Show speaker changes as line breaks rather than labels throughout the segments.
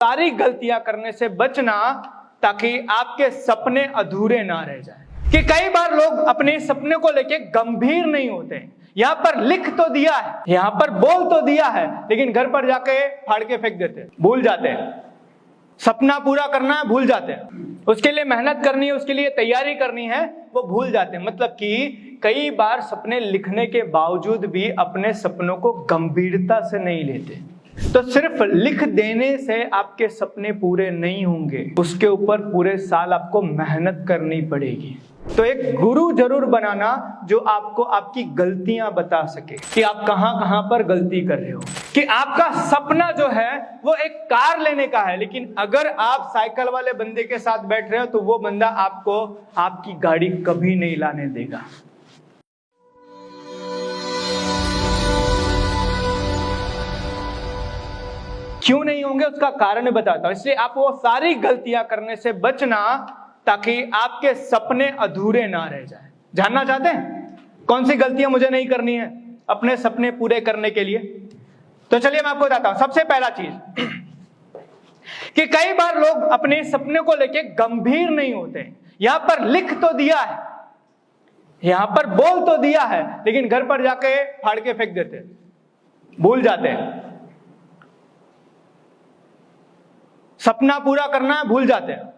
सारी गलतियां करने से बचना ताकि आपके सपने अधूरे ना रह जाएं। कि कई बार लोग अपने सपने को लेके गंभीर नहीं होते। यहाँ पर लिख तो दिया है, यहाँ पर बोल तो दिया है, लेकिन घर पर जाके फाड़ के फेंक देते हैं, भूल जाते हैं। सपना पूरा करना है, भूल जाते हैं। उसके लिए मेहनत करनी है, उसके लिए तैयारी करनी है, वो भूल जाते हैं। मतलब कि कई बार सपने लिखने के बावजूद भी अपने सपनों को गंभीरता से नहीं लेते। तो सिर्फ लिख देने से आपके सपने पूरे नहीं होंगे, उसके ऊपर पूरे साल आपको मेहनत करनी पड़ेगी। तो एक गुरु जरूर बनाना जो आपको आपकी गलतियां बता सके कि आप कहां कहां पर गलती कर रहे हो। कि आपका सपना जो है वो एक कार लेने का है, लेकिन अगर आप साइकिल वाले बंदे के साथ बैठ रहे हो तो वो बंदा आपको आपकी गाड़ी कभी नहीं लाने देगा। क्यों नहीं होंगे उसका कारण बताता हूं। इसलिए आप वो सारी गलतियां करने से बचना ताकि आपके सपने अधूरे ना रह जाए। जानना चाहते हैं कौन सी गलतियां मुझे नहीं करनी है अपने सपने पूरे करने के लिए? तो चलिए मैं आपको बताता हूं। सबसे पहला चीज कि कई बार लोग अपने सपने को लेके गंभीर नहीं होते। यहां पर लिख तो दिया है, यहां पर बोल तो दिया है, लेकिन घर पर जाके फाड़ के फेंक देते हैं, भूल जाते हैं। सपना पूरा करना है, भूल जाते हैं।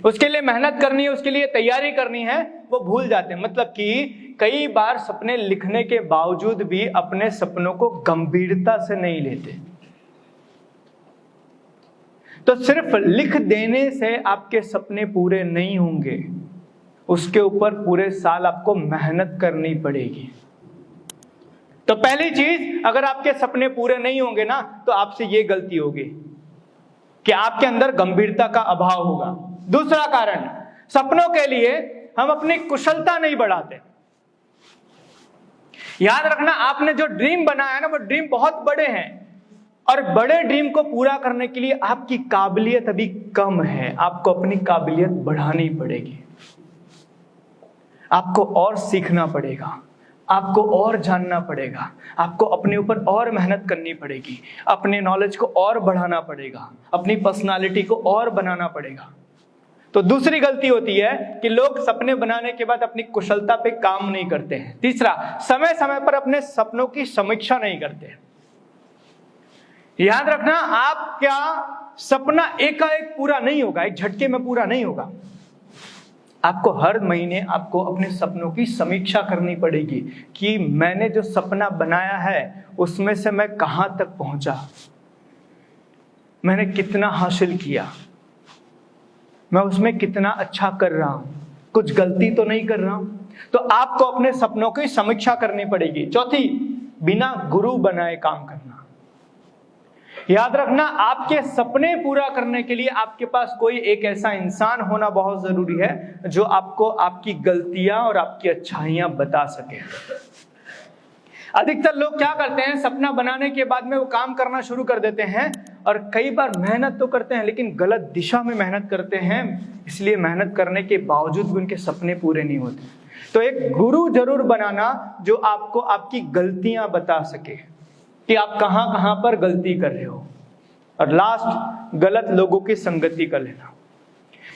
उसके लिए मेहनत करनी है, उसके लिए तैयारी करनी है, वो भूल जाते हैं। मतलब कि कई बार सपने लिखने के बावजूद भी अपने सपनों को गंभीरता से नहीं लेते। तो सिर्फ लिख देने से आपके सपने पूरे नहीं होंगे, उसके ऊपर पूरे साल आपको मेहनत करनी पड़ेगी। तो पहली चीज, अगर आपके सपने पूरे नहीं होंगे ना, तो आपसे ये गलती होगी कि आपके अंदर गंभीरता का अभाव होगा। दूसरा कारण, सपनों के लिए हम अपनी कुशलता नहीं बढ़ाते। याद रखना, आपने जो ड्रीम बनाया है ना, वो ड्रीम बहुत बड़े हैं, और बड़े ड्रीम को पूरा करने के लिए आपकी काबिलियत अभी कम है। आपको अपनी काबिलियत बढ़ानी पड़ेगी, आपको और सीखना पड़ेगा, आपको और जानना पड़ेगा, आपको अपने ऊपर और मेहनत करनी पड़ेगी, अपने नॉलेज को और बढ़ाना पड़ेगा, अपनी पर्सनालिटी को और बनाना पड़ेगा। तो दूसरी गलती होती है कि लोग सपने बनाने के बाद अपनी कुशलता पे काम नहीं करते हैं। तीसरा, समय समय पर अपने सपनों की समीक्षा नहीं करते। याद रखना, आपका सपना एकाएक पूरा नहीं होगा, एक झटके में पूरा नहीं होगा। आपको हर महीने आपको अपने सपनों की समीक्षा करनी पड़ेगी कि मैंने जो सपना बनाया है उसमें से मैं कहां तक पहुंचा, मैंने कितना हासिल किया, मैं उसमें कितना अच्छा कर रहा हूं, कुछ गलती तो नहीं कर रहा हूं। तो आपको अपने सपनों की समीक्षा करनी पड़ेगी। चौथी, बिना गुरु बनाए काम करना। याद रखना, आपके सपने पूरा करने के लिए आपके पास कोई एक ऐसा इंसान होना बहुत जरूरी है जो आपको आपकी गलतियां और आपकी अच्छाइयां बता सके। अधिकतर लोग क्या करते हैं, सपना बनाने के बाद में वो काम करना शुरू कर देते हैं, और कई बार मेहनत तो करते हैं लेकिन गलत दिशा में मेहनत करते हैं, इसलिए मेहनत करने के बावजूद भी उनके सपने पूरे नहीं होते। तो एक गुरु जरूर बनाना जो आपको आपकी गलतियां बता सके कि आप कहां कहां पर गलती कर रहे हो। और लास्ट, गलत लोगों की संगति कर लेना।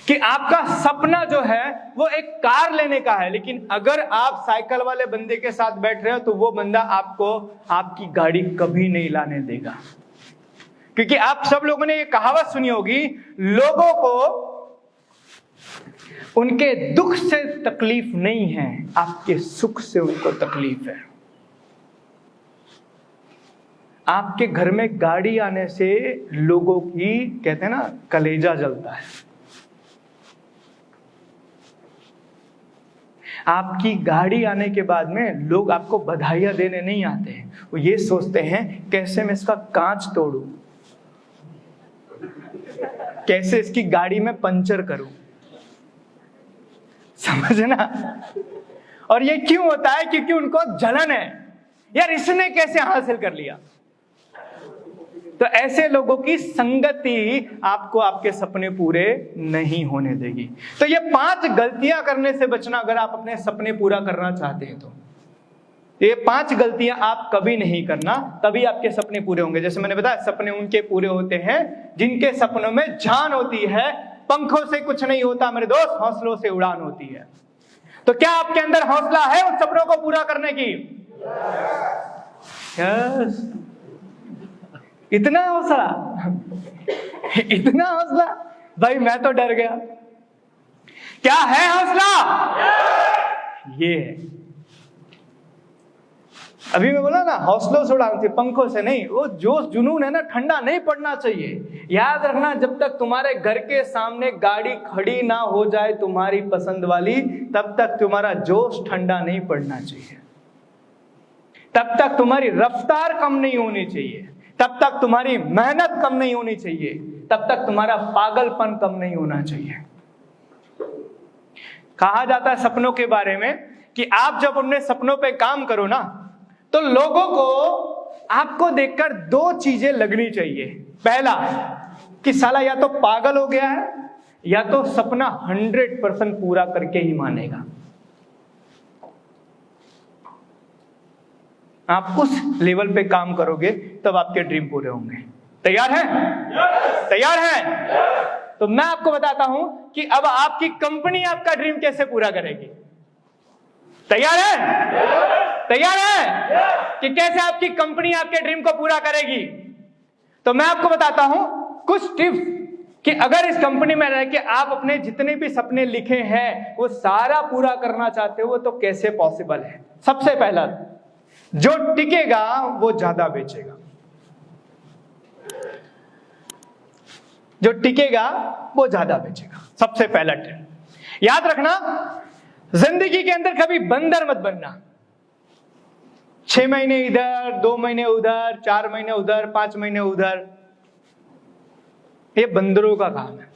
कि आपका सपना जो है वो एक कार लेने का है, लेकिन अगर आप साइकिल वाले बंदे के साथ बैठ रहे हो तो वो बंदा आपको आपकी गाड़ी कभी नहीं लाने देगा। क्योंकि आप सब लोगों ने ये कहावत सुनी होगी, लोगों को उनके दुख से तकलीफ नहीं है, आपके सुख से उनको तकलीफ है। आपके घर में गाड़ी आने से लोगों की, कहते हैं ना, कलेजा जलता है। आपकी गाड़ी आने के बाद में लोग आपको बधाइयां देने नहीं आते हैं, वो ये सोचते हैं कैसे मैं इसका कांच तोड़ूं, कैसे इसकी गाड़ी में पंचर करूं। समझना? और ये क्यों होता है? क्योंकि उनको जलन है, यार इसने कैसे हासिल कर लिया। तो ऐसे लोगों की संगति आपको आपके सपने पूरे नहीं होने देगी। तो ये 5 गलतियां करने से बचना अगर आप अपने सपने पूरा करना चाहते हैं तो। ये 5 गलतियां आप कभी नहीं करना, तभी आपके सपने पूरे होंगे। जैसे मैंने बताया, सपने उनके पूरे होते हैं जिनके सपनों में जान होती है। पंखों से कुछ नहीं होता मेरे दोस्त, हौसलों से उड़ान होती है। तो क्या आपके अंदर हौसला है उन सपनों को पूरा करने की? यस। इतना हौसला, इतना हौसला, भाई मैं तो डर गया। क्या है हौसला? ये है। अभी मैं बोला ना, हौसलों से उड़ान थी, पंखों से नहीं। वो जोश जुनून है ना, ठंडा नहीं पड़ना चाहिए। याद रखना, जब तक तुम्हारे घर के सामने गाड़ी खड़ी ना हो जाए तुम्हारी पसंद वाली, तब तक तुम्हारा जोश ठंडा नहीं पड़ना चाहिए। तब तक तुम्हारी रफ्तार कम नहीं होनी चाहिए, तब तक तुम्हारी मेहनत कम नहीं होनी चाहिए, तब तक तुम्हारा पागलपन कम नहीं होना चाहिए। कहा जाता है सपनों के बारे में कि आप जब अपने सपनों पे काम करो ना, तो लोगों को आपको देखकर 2 चीजें लगनी चाहिए। पहला, कि साला या तो पागल हो गया है, या तो सपना 100% पूरा करके ही मानेगा। आप उस लेवल पे काम करोगे तब आपके ड्रीम पूरे होंगे। तैयार हैं? तैयार हैं? तो मैं आपको बताता हूं कि अब आपकी कंपनी आपका ड्रीम कैसे पूरा करेगी। तैयार है? तैयार है कि कैसे आपकी कंपनी आपके ड्रीम को पूरा करेगी? तो मैं आपको बताता हूं कुछ टिप्स कि अगर इस कंपनी में रह के आप अपने जितने भी सपने लिखे हैं वो सारा पूरा करना चाहते हो, तो कैसे पॉसिबल है। सबसे पहला, जो टिकेगा वो ज्यादा बेचेगा। जो टिकेगा वो ज्यादा बेचेगा, सबसे पहला टिप। याद रखना, जिंदगी के अंदर कभी बंदर मत बनना। 6 महीने इधर, 2 महीने उधर, 4 महीने उधर, 5 महीने उधर, ये बंदरों का काम है।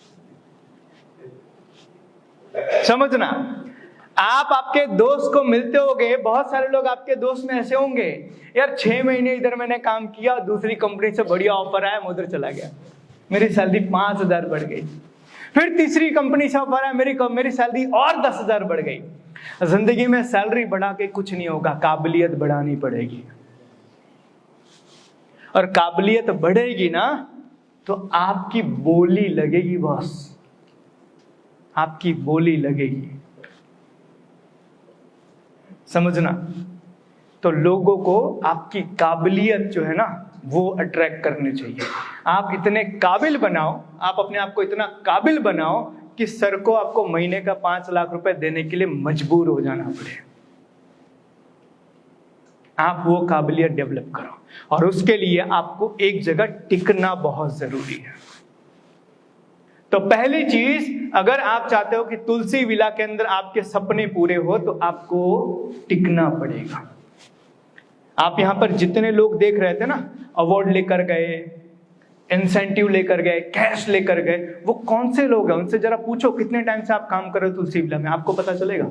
समझना, आप आपके दोस्त को मिलते होंगे, बहुत सारे लोग आपके दोस्त में ऐसे होंगे, यार 6 महीने इधर मैंने काम किया, दूसरी कंपनी से बढ़िया ऑफर आया, मैं उधर चला गया, मेरी सैलरी 5,000 बढ़ गई। फिर तीसरी कंपनी से ऑफर आया, मेरी सैलरी और 10,000 बढ़ गई। जिंदगी में सैलरी बढ़ा के कुछ नहीं होगा, काबिलियत बढ़ानी पड़ेगी। और काबिलियत बढ़ेगी ना, तो आपकी बोली लगेगी बॉस, आपकी बोली लगेगी। समझना, तो लोगों को आपकी काबिलियत जो है ना वो अट्रैक्ट करनी चाहिए। आप इतने काबिल बनाओ, आप अपने आप को इतना काबिल बनाओ कि सर को आपको महीने का 5 लाख रुपए देने के लिए मजबूर हो जाना पड़े। आप वो काबिलियत डेवलप करो, और उसके लिए आपको एक जगह टिकना बहुत जरूरी है। तो पहली चीज, अगर आप चाहते हो कि तुलसी विला के अंदर आपके सपने पूरे हो, तो आपको टिकना पड़ेगा। आप यहां पर जितने लोग देख रहे थे ना, अवार्ड लेकर गए, इंसेंटिव लेकर गए, कैश लेकर गए, वो कौन से लोग हैं? उनसे जरा पूछो कितने टाइम से आप काम कर रहे हो तुलसी विला में, आपको पता चलेगा।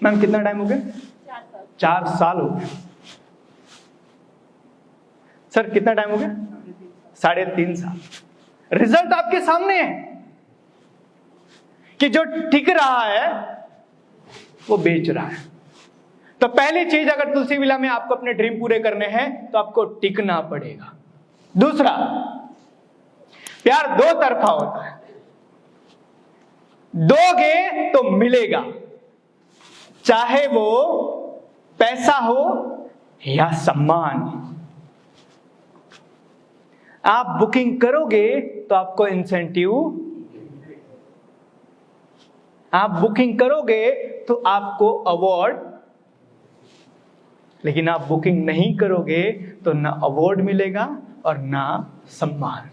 मैम कितना टाइम हो गया? 4 साल हो गए। सर कितना टाइम हो गया? 3.5 साल। रिजल्ट आपके सामने है कि जो टिक रहा है वो बेच रहा है। तो पहली चीज, अगर तुलसी विला में आपको अपने ड्रीम पूरे करने हैं तो आपको टिकना पड़ेगा। दूसरा, प्यार 2 तरफा होता है, दोगे तो मिलेगा, चाहे वो पैसा हो या सम्मान। आप बुकिंग करोगे तो आपको इंसेंटिव, आप बुकिंग करोगे तो आपको अवार्ड, लेकिन आप बुकिंग नहीं करोगे तो ना अवार्ड मिलेगा और ना सम्मान।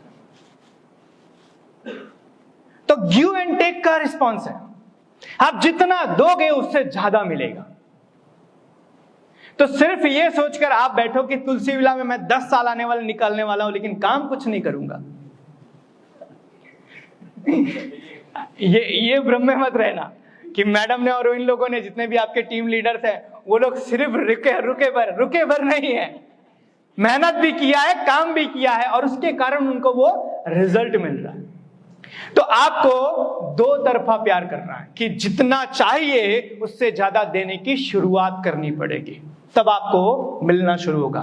तो गिव एंड टेक का रिस्पॉन्स है। आप जितना दोगे उससे ज्यादा मिलेगा। तो सिर्फ ये सोचकर आप बैठो कि तुलसी विला में मैं 10 साल आने वाले निकालने वाला हूं, लेकिन काम कुछ नहीं करूंगा, ये भ्रम में मत रहना कि मैडम ने और इन लोगों ने, जितने भी आपके टीम लीडर्स हैं, वो लोग सिर्फ रुके भर नहीं है, मेहनत भी किया है, काम भी किया है, और उसके कारण उनको वो रिजल्ट मिल रहा है। तो आपको 2 तरफा प्यार करना है कि जितना चाहिए उससे ज्यादा देने की शुरुआत करनी पड़ेगी। तब आपको मिलना शुरू होगा।